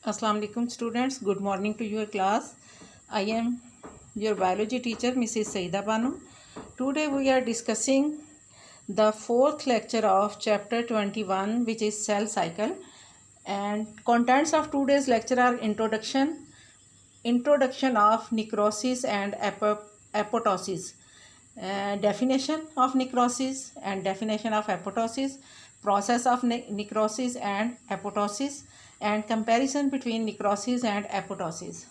Assalamu alaikum students, good morning to your class. I am your biology teacher Mrs. Saida Banu. Today we are discussing the fourth lecture of chapter 21, which is cell cycle, and contents of today's lecture are introduction of necrosis and apoptosis, definition of necrosis and definition of apoptosis, process of necrosis and apoptosis, and comparison between necrosis and apoptosis.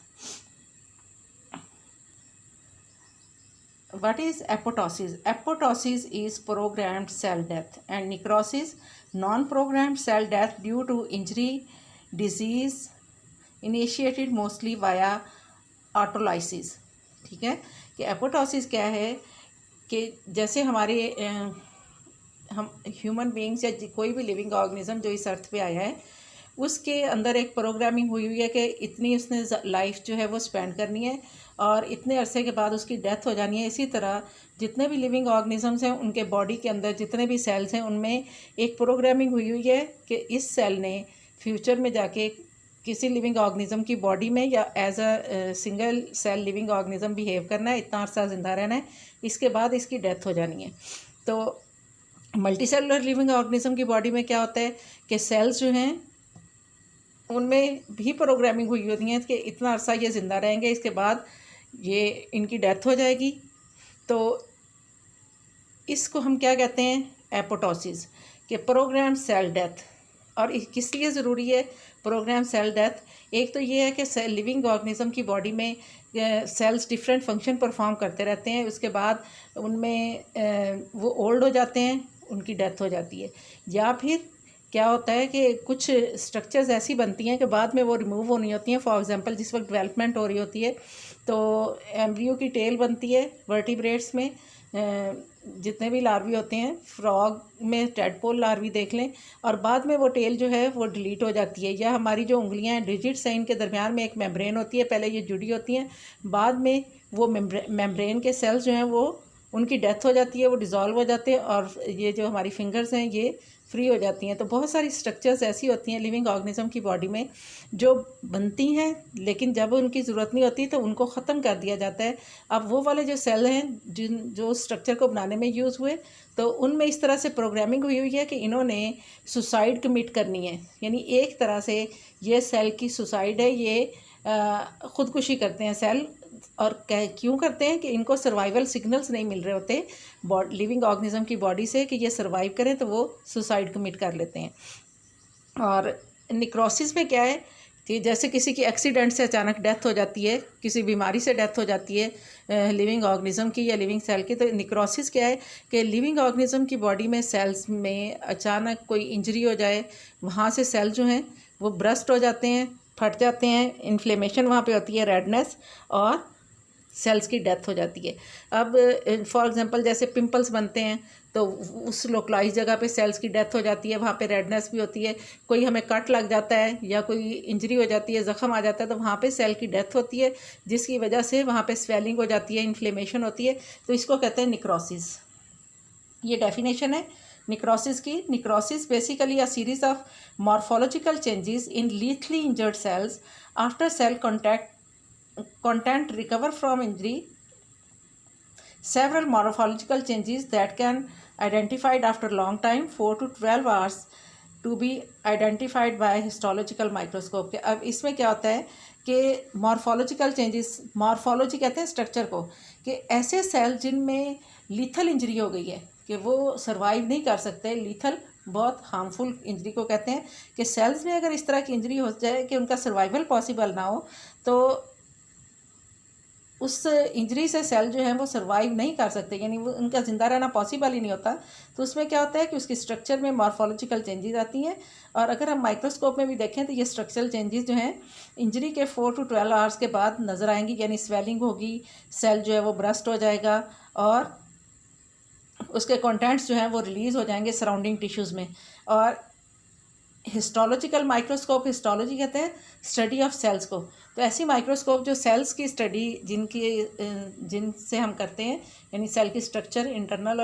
What is apoptosis? Apoptosis is programmed cell death, and necrosis non-programmed cell death due to injury, disease, initiated mostly via autolysis. ठीक है कि apoptosis क्या है कि जैसे हमारे हम human beings या कोई भी लिविंग ऑर्गेनिज्म जो इस अर्थ पे आया है उसके अंदर एक प्रोग्रामिंग हुई हुई है कि इतनी उसने लाइफ जो है वो स्पेंड करनी है और इतने अरसे के बाद उसकी डेथ हो जानी है. इसी तरह जितने भी लिविंग ऑर्गेनिजम्स हैं उनके बॉडी के अंदर जितने भी सेल्स हैं उनमें एक प्रोग्रामिंग हुई हुई है कि इस सेल ने फ्यूचर में जाके किसी लिविंग ऑर्गेनिज्म की बॉडी में या as a single cell living organism behave करना है, इतना अर्सा ज़िंदा रहना है, इसके बाद इसकी डेथ हो जानी है. तो मल्टी सेलुलर लिविंग ऑर्गेनिज्म की बॉडी में क्या होता है कि सेल्स जो हैं उनमें भी प्रोग्रामिंग हुई होती है कि इतना अरसा ये ज़िंदा रहेंगे, इसके बाद ये इनकी डेथ हो जाएगी. तो इसको हम क्या कहते हैं? एपोटोसिस कि प्रोग्राम सेल डेथ. और किस लिए ज़रूरी है प्रोग्राम सेल डेथ? एक तो ये है कि सेल लिविंग ऑर्गेनिज्म की बॉडी में सेल्स डिफरेंट फंक्शन परफॉर्म करते रहते हैं, उसके बाद उनमें वो ओल्ड हो जाते हैं, उनकी डेथ हो जाती है. या फिर क्या होता है कि कुछ स्ट्रक्चर्स ऐसी बनती हैं कि बाद में वो रिमूव होनी होती हैं. फॉर एग्जांपल जिस वक्त डेवलपमेंट हो रही होती है तो एम्ब्रियो की टेल बनती है वर्टिब्रेट्स में, जितने भी लार्वी होते हैं, फ्रॉग में टेडपोल लार्वी देख लें, और बाद में वो टेल जो है वो डिलीट हो जाती है. या हमारी जो उंगलियां हैं डिजिट्स हैं, इनके दरमियान में एक मेम्ब्रेन होती है, पहले ये जुड़ी होती हैं, बाद में वो मेम्ब्रेन के सेल्स जो हैं वो उनकी डेथ हो जाती है, वो डिज़ोल्व हो जाते हैं और ये जो हमारी फिंगर्स हैं ये फ्री हो जाती हैं. तो बहुत सारी स्ट्रक्चर्स ऐसी होती हैं लिविंग ऑर्गेनिज्म की बॉडी में जो बनती हैं, लेकिन जब उनकी ज़रूरत नहीं होती तो उनको ख़त्म कर दिया जाता है. अब वो वाले जो सेल हैं जो स्ट्रक्चर को बनाने में यूज़ हुए, तो उनमें इस तरह से प्रोग्रामिंग हुई हुई है कि इन्होंने सुसाइड कमिट करनी है. यानी एक तरह से ये सेल की सुसाइड है, ये ख़ुदकुशी करते हैं सेल. और क्यों करते हैं कि इनको सर्वाइवल सिग्नल्स नहीं मिल रहे होते लिविंग ऑर्गेनिज्म की बॉडी से कि ये सर्वाइव करें, तो वो सुसाइड कमिट कर लेते हैं. और निक्रोसिस में क्या है कि जैसे किसी की एक्सीडेंट से अचानक डेथ हो जाती है, किसी बीमारी से डेथ हो जाती है लिविंग ऑर्गेनिज्म की या लिविंग सेल की, तो निक्रोसिस क्या है कि लिविंग ऑर्गेनिज्म की बॉडी में सेल्स में अचानक कोई इंजरी हो जाए, वहाँ से सेल जो हैं वो ब्रस्ट हो जाते हैं, फट जाते हैं, इन्फ्लेमेशन वहाँ पे होती है, रेडनेस, और सेल्स की डेथ हो जाती है. अब फॉर एग्जांपल जैसे पिंपल्स बनते हैं तो उस लोकलाइज जगह पे सेल्स की डेथ हो जाती है, वहाँ पे रेडनेस भी होती है. कोई हमें कट लग जाता है या कोई इंजरी हो जाती है, ज़ख़म आ जाता है, तो वहाँ पे सेल की डेथ होती है, जिसकी वजह से वहाँ पे स्वेलिंग हो जाती है, इन्फ्लेमेशन होती है. तो इसको कहते हैं निक्रोसिस. ये डेफिनेशन है निक्रोसिस की. Necrosis basically a series of morphological changes in lethally injured cells after cell content recover from injury. Several morphological changes that can identified after long time 4 to 12 hours to be identified by histological microscope. अब इसमें क्या होता है कि morphological changes, morphology कहते हैं structure को, कि ऐसे सेल जिनमें लीथल इंजरी हो गई है कि वो सर्वाइव नहीं कर सकते. लीथल बहुत हार्मफुल इंजरी को कहते हैं कि सेल्स में अगर इस तरह की इंजरी हो जाए कि उनका सर्वाइवल पॉसिबल ना हो, तो उस इंजरी से सेल जो है वो सर्वाइव नहीं कर सकते, यानी वो उनका ज़िंदा रहना पॉसिबल ही नहीं होता. तो उसमें क्या होता है कि उसकी स्ट्रक्चर में मॉर्फोलॉजिकल चेंजेस आती हैं. और अगर हम माइक्रोस्कोप में भी देखें तो ये स्ट्रक्चरल चेंजेस जो हैं इंजरी के 4 to 12 आवर्स के बाद नज़र आएंगी. यानी स्वेलिंग होगी, सेल जो है वो ब्रस्ट हो जाएगा और उसके कंटेंट्स जो हैं वो रिलीज़ हो जाएंगे सराउंडिंग टिश्यूज़ में. और हिस्टोलॉजिकल माइक्रोस्कोप, हिस्टोलॉजी कहते हैं स्टडी ऑफ सेल्स को. तो ऐसी माइक्रोस्कोप जो सेल्स की स्टडी जिनसे हम करते हैं यानी सेल की स्ट्रक्चर इंटरनल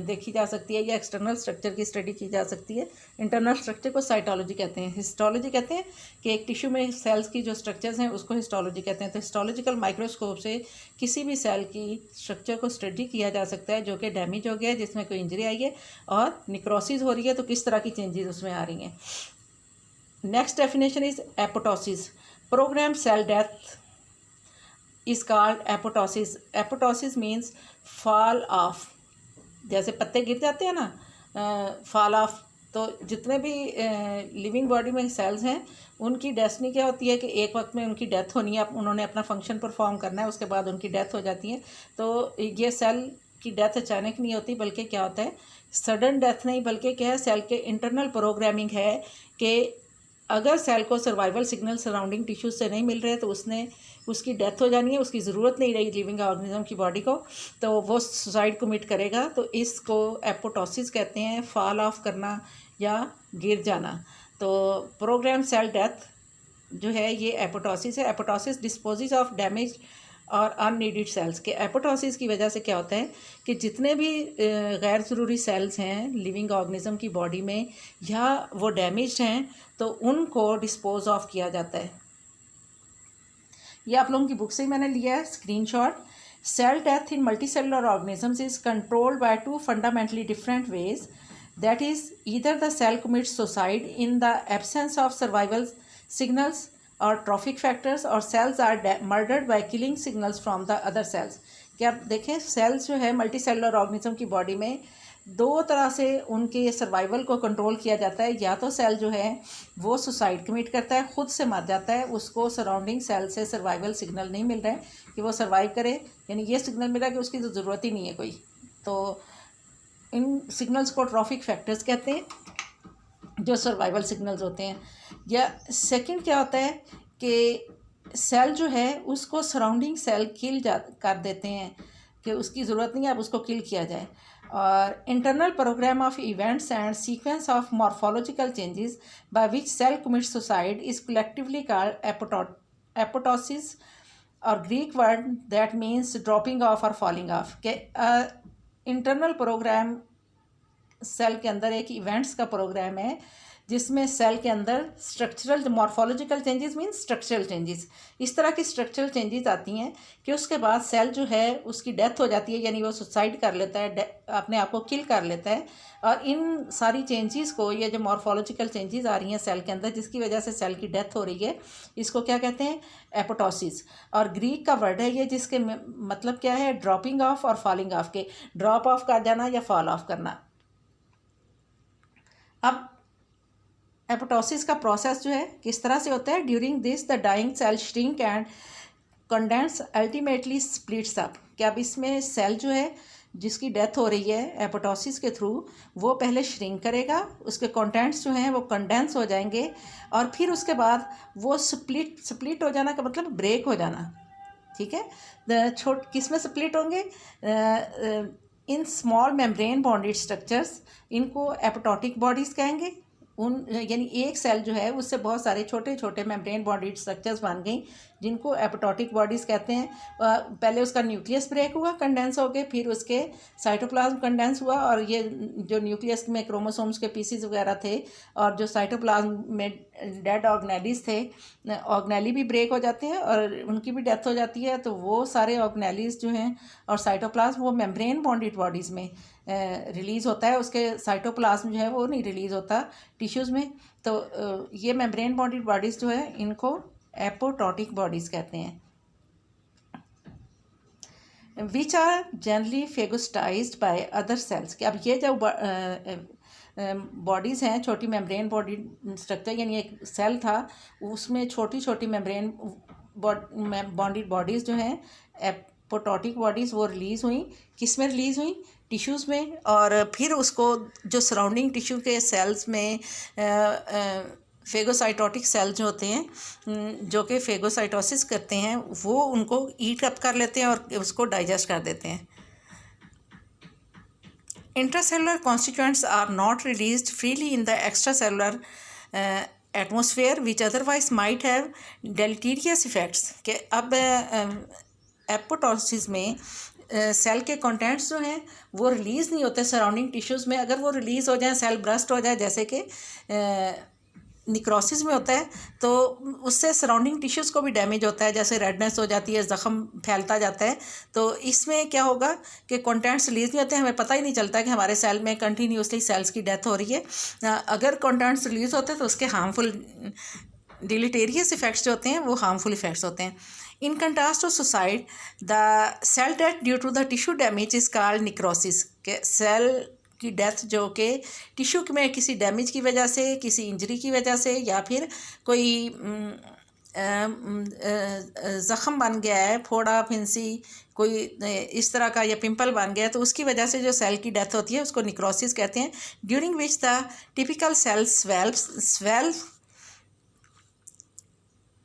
देखी जा सकती है या एक्सटर्नल स्ट्रक्चर की स्टडी की जा सकती है। इंटरनल स्ट्रक्चर को साइटोलॉजी कहते हैं। हिस्टोलॉजी कहते हैं कि एक टिश्यू में सेल्स की जो स्ट्रक्चर्स हैं उसको हिस्टोलॉजी कहते हैं। तो हिस्टोलॉजिकल माइक्रोस्कोप से किसी भी सेल की स्ट्रक्चर को स्टडी किया जा सकता है जो कि डैमेज हो गया है, जिसमें कोई इंजरी आई है और निक्रोसिस हो रही है, तो किस तरह की चेंजेस उसमें आ रही हैं। Next definition is apoptosis. Program cell death is called apoptosis. Apoptosis means fall off, जैसे पत्ते गिर जाते हैं ना, फॉल ऑफ। तो जितने भी लिविंग बॉडी में सेल्स हैं उनकी डेस्टिनी क्या होती है कि एक वक्त में उनकी डेथ होनी है, उन्होंने अपना फंक्शन परफॉर्म करना है, उसके बाद उनकी डेथ हो जाती है। तो ये सेल की डेथ अचानक नहीं होती, बल्कि क्या होता है, सडन डेथ नहीं, बल्कि क्या है, सेल के इंटरनल प्रोग्रामिंग है कि अगर सेल को सर्वाइवल सिग्नल सराउंडिंग टिश्यूज से नहीं मिल रहे तो उसकी डेथ हो जानी है, उसकी ज़रूरत नहीं रही लिविंग ऑर्गेनिज्म की बॉडी को, तो वो सुसाइड कमिट करेगा। तो इसको एपोटोसिस कहते हैं, फॉल ऑफ करना या गिर जाना। तो प्रोग्राम सेल डेथ जो है ये एपोटोसिस है। एपोटोसिस डिस्पोजिस ऑफ डैमेज और अननीडेड सेल्स के। एपोटोसिस की वजह से क्या होता है कि जितने भी गैर ज़रूरी सेल्स हैं लिविंग ऑर्गेनिज्म की बॉडी में या वो डैमेज्ड हैं तो उनको डिस्पोज ऑफ किया जाता है। ये आप लोगों की बुक से ही मैंने लिया है screenshot. Cell death in multicellular organisms is controlled by two fundamentally different ways, that is either the cell commits suicide in the absence of survival signals और ट्रॉफिक फैक्टर्स, और cells are murdered by killing signals from the other cells. कि आप देखें cells जो है multi cellular organism की body में दो तरह से उनके सर्वाइवल को कंट्रोल किया जाता है। या तो सेल जो है वो सुसाइड कमिट करता है, खुद से मर जाता है, उसको सराउंडिंग सेल से सर्वाइवल सिग्नल नहीं मिल रहे हैं कि वो सर्वाइव करे, यानी ये सिग्नल मिला कि उसकी तो ज़रूरत ही नहीं है कोई। तो इन सिग्नल्स को ट्रॉफिक फैक्टर्स कहते हैं जो सर्वाइवल सिग्नल्स होते हैं। या सेकंड क्या होता है कि सेल जो है उसको सराउंडिंग सेल कर देते हैं कि उसकी ज़रूरत नहीं है, अब उसको किल किया जाए। और internal program of events and sequence of morphological changes by which cell commits suicide is collectively called apoptosis, और Greek word that means dropping off और फॉलिंग ऑफ। के इंटरनल प्रोग्राम सेल के अंदर एक इवेंट्स का प्रोग्राम है जिसमें cell के अंदर structural morphological changes means structural changes, इस तरह की स्ट्रक्चरल चेंजेस आती हैं कि उसके बाद सेल जो है उसकी डेथ हो जाती है, यानी वो सुसाइड कर लेता है, अपने आप को किल कर लेता है। और इन सारी चेंजेस को, ये जो मॉर्फोलॉजिकल चेंजेस आ रही हैं सेल के अंदर जिसकी वजह से सेल की डेथ हो रही है, इसको क्या कहते हैं, एपोटोसिस। और ग्रीक का वर्ड है ये जिसके मतलब क्या है, ड्रॉपिंग ऑफ और फॉलिंग ऑफ के, ड्रॉप ऑफ कर जाना या फॉल ऑफ करना। अब एपोटोसिस का प्रोसेस जो है किस तरह से होता है, during this the dying cell shrink and condense ultimately splits up. कि अब इसमें सेल जो है जिसकी डेथ हो रही है एपोटोसिस के थ्रू, वो पहले श्रिंक करेगा, उसके कंटेंट्स जो हैं वो कंडेंस हो जाएंगे और फिर उसके बाद वो स्प्लिट हो जाना का मतलब ब्रेक हो जाना, ठीक है। किस में स्प्लिट होंगे, in small membrane bonded structures, इनको एपोटोटिक बॉडीज़ कहेंगे। यानी एक सेल जो है उससे बहुत सारे छोटे छोटे मेम्ब्रेन बॉन्डेड स्ट्रक्चर्स बन गई जिनको एपोटोटिक बॉडीज़ कहते हैं। पहले उसका न्यूक्लियस ब्रेक हुआ, कंडेंस हो गए, फिर उसके साइटोप्लाज्म कंडेंस हुआ, और ये जो न्यूक्लियस में क्रोमोसोम्स के पीसीज वगैरह थे और जो साइटोप्लाज्म में डेड ऑर्गेनेलीज थे, ऑर्गेनेली भी ब्रेक हो जाते हैं और उनकी भी डेथ हो जाती है। तो वो सारे ऑर्गेनेलीज जो हैं और साइटोप्लाज्म वो मेम्ब्रेन बॉन्डेड बॉडीज़ में रिलीज़ होता है, उसके साइटोप्लाज्म जो है वो नहीं रिलीज़ होता टिश्यूज़ में। तो ये मेम्ब्रेन बॉन्डेड बॉडीज़ जो है इनको एपोटोटिक बॉडीज़ कहते हैं। Which are generally phagocytosed by other cells. कि अब ये जो बॉडीज़ हैं, छोटी मेम्ब्रेन बॉडी स्ट्रक्चर, यानी एक सेल था उसमें छोटी छोटी मेम्ब्रेन बॉन्डेड बॉडीज़ जो हैं एपोटोटिक बॉडीज़ वो रिलीज़ हुई। किस में रिलीज़ हुई, टिश्यूज़ में, और फिर उसको जो सराउंडिंग टिश्यू के सेल्स में फेगोसाइटोटिक सेल जो होते हैं जो कि फेगोसाइटोसिस करते हैं वो उनको ईट अप कर लेते हैं और उसको डाइजेस्ट कर देते हैं। Intracellular constituents are not released freely in the extracellular atmosphere which otherwise might have deleterious effects. के अब एपोटोसिस में सेल के कंटेंट्स जो हैं वो रिलीज़ नहीं होते सराउंडिंग टिश्यूज़ में। अगर वो रिलीज़ हो जाए, सेल ब्रस्ट हो जाए, जैसे कि निक्रोसिस में होता है, तो उससे सराउंडिंग टिश्यूज़ को भी डैमेज होता है, जैसे रेडनेस हो जाती है, ज़ख़म फैलता जाता है। तो इसमें क्या होगा कि कंटेंट्स रिलीज़ नहीं होते, हमें पता ही नहीं चलता कि हमारे सेल में कंटिन्यूसली सेल्स की डेथ हो रही है। अगर कंटेंट्स रिलीज़ होते हैं तो उसके हार्मफुल डिलीटेरियस इफ़ेक्ट्स जो होते हैं वो हार्मफुल इफ़ेक्ट्स होते हैं। In contrast to suicide, the cell death due to the tissue damage is called necrosis. के सेल की डेथ जो कि टिश्यू में किसी डैमेज की वजह से, किसी इंजरी की वजह से, या फिर कोई ज़ख़म बन गया है, फोड़ा फिंसी कोई इस तरह का, या पिंपल बन गया है, तो उसकी वजह से जो सेल की डेथ होती है उसको निक्रोसिस कहते हैं। During which the typical cell swell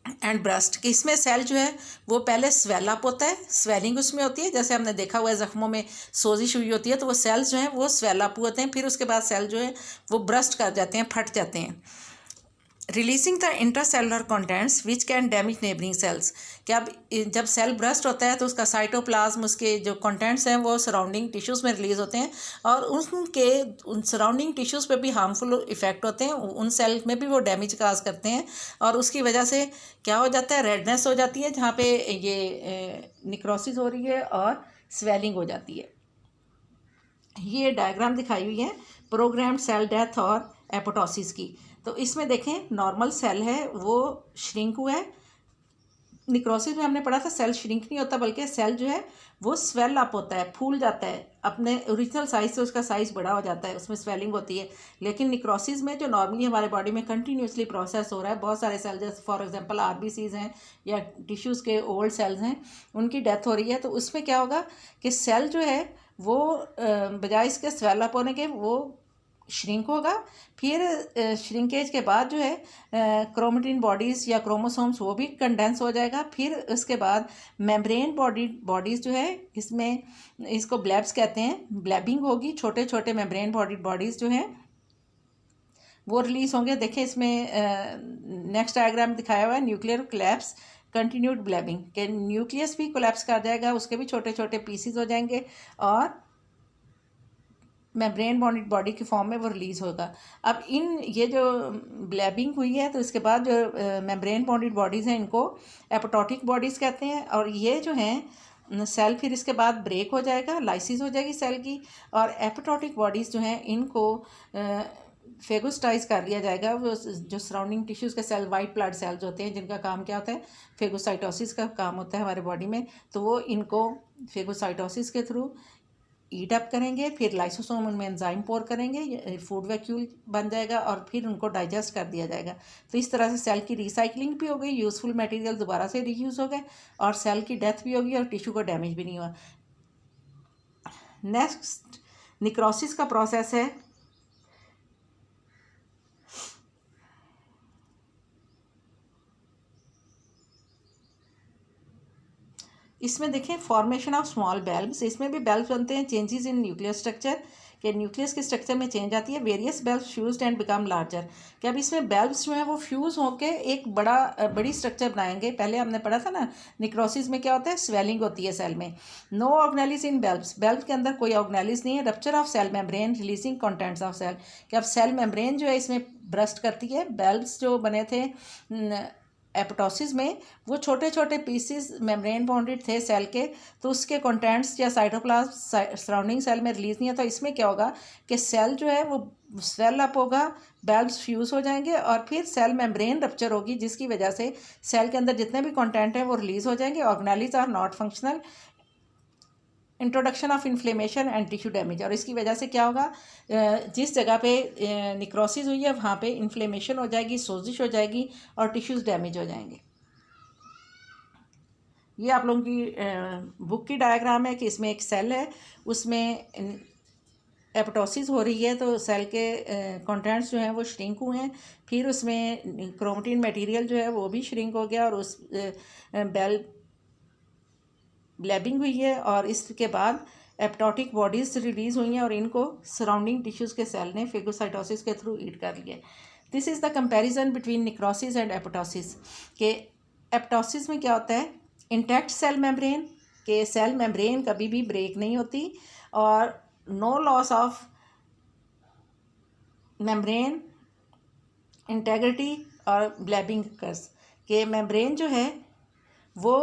and burst, कि इसमें सेल जो है वो पहले स्वेल अप होता है, स्वेलिंग उसमें होती है, जैसे हमने देखा हुआ है ज़ख्मों में सोजिश हुई होती है, तो वो सेल्स जो हैं वो स्वेल अप होते हैं, फिर उसके बाद सेल जो है वो ब्रस्ट कर जाते हैं, फट जाते हैं। Releasing the intracellular contents which can damage neighbouring cells, कि अब जब सेल ब्रस्ट होता है तो उसका साइटोप्लाज्म, उसके जो कंटेंट्स हैं वो सराउंडिंग टिश्यूज़ में रिलीज़ होते हैं, और उन सराउंडिंग टिश्यूज़ पे भी हार्मफुल इफ़ेक्ट होते हैं, उन सेल में भी वो डैमेज काज करते हैं, और उसकी वजह से क्या हो जाता है, रेडनेस हो जाती है जहाँ पे ये निक्रोसिस हो रही है, और स्वेलिंग हो जाती है। ये डायग्राम दिखाई हुई है प्रोग्राम्ड सेल डेथ और एपोटोसिस की। तो इसमें देखें, नॉर्मल सेल है वो श्रिंक हुआ है। निक्रोसिस में हमने पढ़ा था सेल श्रिंक नहीं होता, बल्कि सेल जो है वो स्वेल अप होता है, फूल जाता है, अपने ओरिजिनल साइज से उसका साइज़ बड़ा हो जाता है, उसमें स्वेलिंग होती है। लेकिन निक्रोसिस में जो नॉर्मली हमारे बॉडी में कंटिन्यूसली प्रोसेस हो रहा है, बहुत सारे सेल, जैसे फॉर एग्जांपल आरबीसीज हैं या टिश्यूज़ के ओल्ड सेल्स हैं, उनकी डेथ हो रही है, तो उसमें क्या होगा कि सेल जो है वो बजाय इसके स्वेल अप होने के वो श्रिंक होगा। फिर श्रिंकेज के बाद जो है क्रोमेटिन बॉडीज़ या क्रोमोसोम्स वो भी कंडेंस हो जाएगा। फिर उसके बाद मेम्ब्रेन बॉडीज़ जो है, इसमें इसको ब्लैब्स कहते हैं, ब्लैबिंग होगी, छोटे छोटे मेम्ब्रेन बॉडीज़ जो हैं वो रिलीज़ होंगे। देखें इसमें नेक्स्ट डायग्राम दिखाया हुआ है, न्यूक्लियर कोलैप्स कंटिन्यूड ब्लैबिंग, के न्यूक्लियस भी कोलैप्स कर जाएगा, उसके भी छोटे छोटे पीसीज हो जाएंगे, और मेम्ब्रेन बॉन्डेड बॉडी की फॉर्म में वो रिलीज़ होगा। अब ये जो ब्लैबिंग हुई है, तो इसके बाद जो मेम्ब्रेन बॉन्डेड बॉडीज़ हैं इनको एपोटोटिक बॉडीज़ कहते हैं, और ये जो हैं सेल फिर इसके बाद ब्रेक हो जाएगा, लाइसिस हो जाएगी सेल की, और एपोटोटिक बॉडीज़ जो हैं इनको फेगोसाइटाइज कर लिया जाएगा। वो जो सराउंडिंग टिश्यूज़ के सेल, वाइट ब्लड सेल्स होते हैं, जिनका काम क्या होता है, फेगोसाइटोसिस का काम होता है हमारे बॉडी में, तो वो इनको फेगोसाइटोसिस के थ्रू ईट अप करेंगे, फिर लाइसोसोम उनमें एंजाइम पोर करेंगे, फूड वैक्यूल बन जाएगा, और फिर उनको डाइजेस्ट कर दिया जाएगा। तो इस तरह से सेल की रिसाइकलिंग भी हो गई, यूज़फुल मटेरियल दोबारा से रीयूज़ हो गए, और सेल की डेथ भी होगी, और टिश्यू को डैमेज भी नहीं हुआ। नेक्स्ट निक्रोसिस का प्रोसेस है। इसमें देखें फॉर्मेशन ऑफ स्मॉल बेल्ब्स, इसमें भी बेल्ब्स बनते हैं। चेंजेस इन न्यूक्लियर स्ट्रक्चर, के न्यूक्लियस के स्ट्रक्चर में चेंज आती है। Various blebs fused and become larger, कि अब इसमें बेल्ब्स जो है वो फ्यूज़ होकर एक बड़ी स्ट्रक्चर बनाएंगे। पहले हमने पढ़ा था ना, निक्रोसिस में क्या होता है, स्वेलिंग होती है सेल में। नो ऑर्गेनेलिस इन बेल्ब्स, बेल्ब्स के अंदर कोई ऑर्गेनेलिस नहीं है। Rupture of cell membrane releasing contents of cell, कि अब सेल मेम्ब्रेन जो है इसमें ब्रस्ट करती है। बेल्ब्स जो बने थे एपोटोसिस में, वो छोटे छोटे पीसीस मेम्ब्रेन बाउंडेड थे सेल के, तो उसके कंटेंट्स या साइटोप्लाज्म सराउंडिंग सेल में रिलीज नहीं है। तो इसमें क्या होगा कि सेल जो है वो स्वेल अप होगा, बेल्ब्स फ्यूज़ हो जाएंगे, और फिर सेल मेम्ब्रेन रप्चर होगी, जिसकी वजह से सेल के अंदर जितने भी कंटेंट हैं वो रिलीज़ हो जाएंगे। Organelles are not functional, introduction of inflammation and tissue damage, और इसकी वजह से क्या होगा, जिस जगह पे निक्रोसिस हुई है वहाँ पे इन्फ्लेमेशन हो जाएगी, सोजिश हो जाएगी, और टिश्यूज़ डैमेज हो जाएंगे। ये आप लोगों की बुक की डायग्राम है कि इसमें एक सेल है, उसमें एपोटोसिस हो रही है, तो सेल के कंटेंट्स जो हैं वो श्रिंक हुए हैं। फिर उसमें क्रोमेटिन मटेरियल जो है वो भी श्रिंक हो गया, और उस ब्लैबिंग हुई है, और इसके बाद एपोटोटिक बॉडीज़ रिलीज़ हुई हैं, और इनको सराउंडिंग टिश्यूज़ के सेल ने फेगोसाइटोसिस के थ्रू ईट कर लिया। This is the comparison between necrosis and apoptosis, के एपोटोसिस में क्या होता है, इंटैक्ट सेल मेम्ब्रेन, कि सेल मेम्ब्रेन कभी भी ब्रेक नहीं होती और no loss of membrane integrity और ब्लैबिंग कर्स के मेम्ब्रेन जो है वो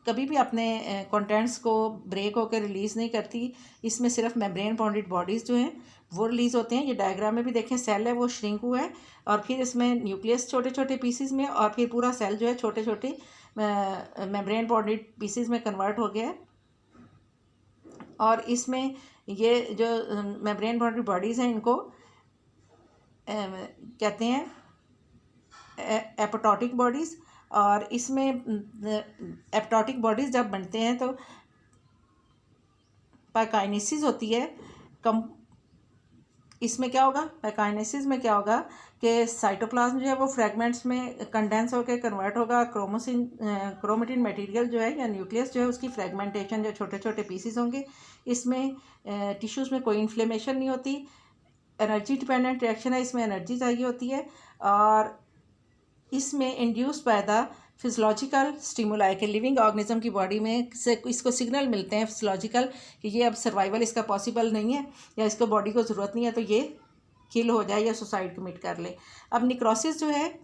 कभी भी अपने कंटेंट्स को ब्रेक होकर रिलीज़ नहीं करती। इसमें सिर्फ मेम्ब्रेन बाउंडेड बॉडीज़ जो हैं वो रिलीज़ होते हैं। ये डायग्राम में भी देखें, सेल है वो श्रिंक हुआ है और फिर इसमें न्यूक्लियस छोटे छोटे पीसीज में और फिर पूरा सेल जो है छोटे छोटे मेम्ब्रेन बाउंडेड पीसीज में कन्वर्ट हो गया है। और इसमें ये जो मेम्ब्रेन बाउंडेड बॉडीज़ हैं इनको कहते हैं एपोटोटिक बॉडीज़। और इसमें एपोटोटिक बॉडीज़ जब बनते हैं तो पाइकाइनेसिस होती है। कम इसमें क्या होगा, पाइकाइनेसिस में क्या होगा कि साइटोप्लाज्म जो है वो फ्रेगमेंट्स में कंडेंस होकर कन्वर्ट होगा। क्रोमेटिन मटेरियल जो है या न्यूक्लियस जो है उसकी फ्रेगमेंटेशन जो छोटे छोटे पीसीज होंगे। इसमें टिश्यूज़ में कोई इन्फ्लेमेशन नहीं होती। एनर्जी डिपेंडेंट रिएक्शन है, इसमें एनर्जी चाहिए होती है। और इसमें induced by the physiological stimuli के लिविंग ऑर्गेनिज्म की बॉडी में से इसको सिग्नल मिलते हैं फिजियोलॉजिकल कि ये अब सर्वाइवल इसका पॉसिबल नहीं है या इसको बॉडी को ज़रूरत नहीं है तो ये किल हो जाए या सुसाइड कमिट कर ले। अब निक्रोसिस जो है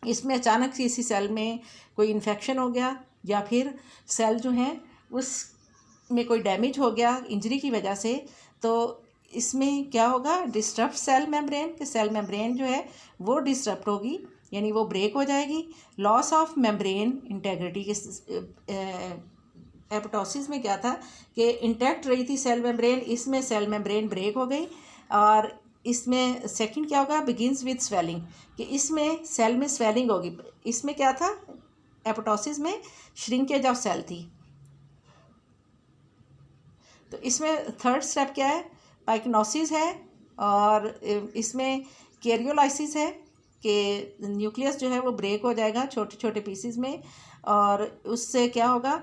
इसमें अचानक से इसी सेल में कोई इन्फेक्शन हो गया या फिर सेल जो हैं उस में कोई डैमेज हो गया इंजरी की वजह से, तो इसमें क्या होगा, डिस्टर्ब सेल मेम्ब्रेन कि सेल मेम्ब्रेन जो है वो डिस्टर्ब होगी यानी वो ब्रेक हो जाएगी। लॉस ऑफ मेम्ब्रेन इंटेग्रिटी के एपोटोसिस में क्या था कि इंटैक्ट रही थी सेल मेम्ब्रेन, इसमें सेल मेम्ब्रेन ब्रेक हो गई। और इसमें सेकंड क्या होगा, बिगिंस विद स्वेलिंग कि इसमें सेल में स्वेलिंग होगी। इसमें क्या था, एपोटोसिस में श्रिंकेज ऑफ सेल थी। तो इसमें थर्ड स्टेप क्या है, पाइक्नोसिस है और इसमें कैरियोलाइसिस है कि न्यूक्लियस जो है वो ब्रेक हो जाएगा छोटे छोटे पीसीज में और उससे क्या होगा,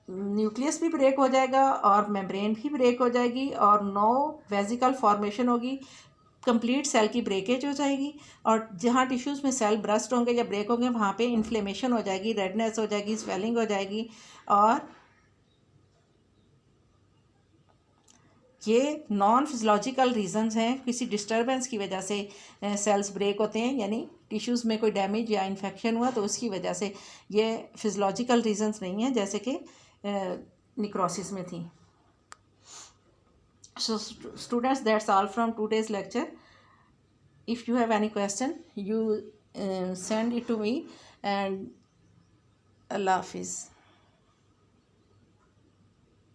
न्यूक्लियस भी ब्रेक हो जाएगा और मेम्ब्रेन भी ब्रेक हो जाएगी और नो वेजिकल फॉर्मेशन होगी। कंप्लीट सेल की ब्रेकेज हो जाएगी और जहाँ टिश्यूज़ में सेल ब्रस्ट होंगे या ब्रेक होंगे वहाँ पे इन्फ्लेमेशन हो जाएगी, रेडनेस हो जाएगी, स्वेलिंग हो जाएगी। और ये नॉन फिजियोलॉजिकल रीजंस हैं, किसी डिस्टर्बेंस की वजह से सेल्स ब्रेक होते हैं यानी टिश्यूज़ में कोई डैमेज या इन्फेक्शन हुआ तो उसकी वजह से। ये फिजियोलॉजिकल रीजंस नहीं हैं जैसे कि निक्रोसिस में थी। So students, that's all from today's lecture. If you have any question, you send it to me, and Allah Hafiz.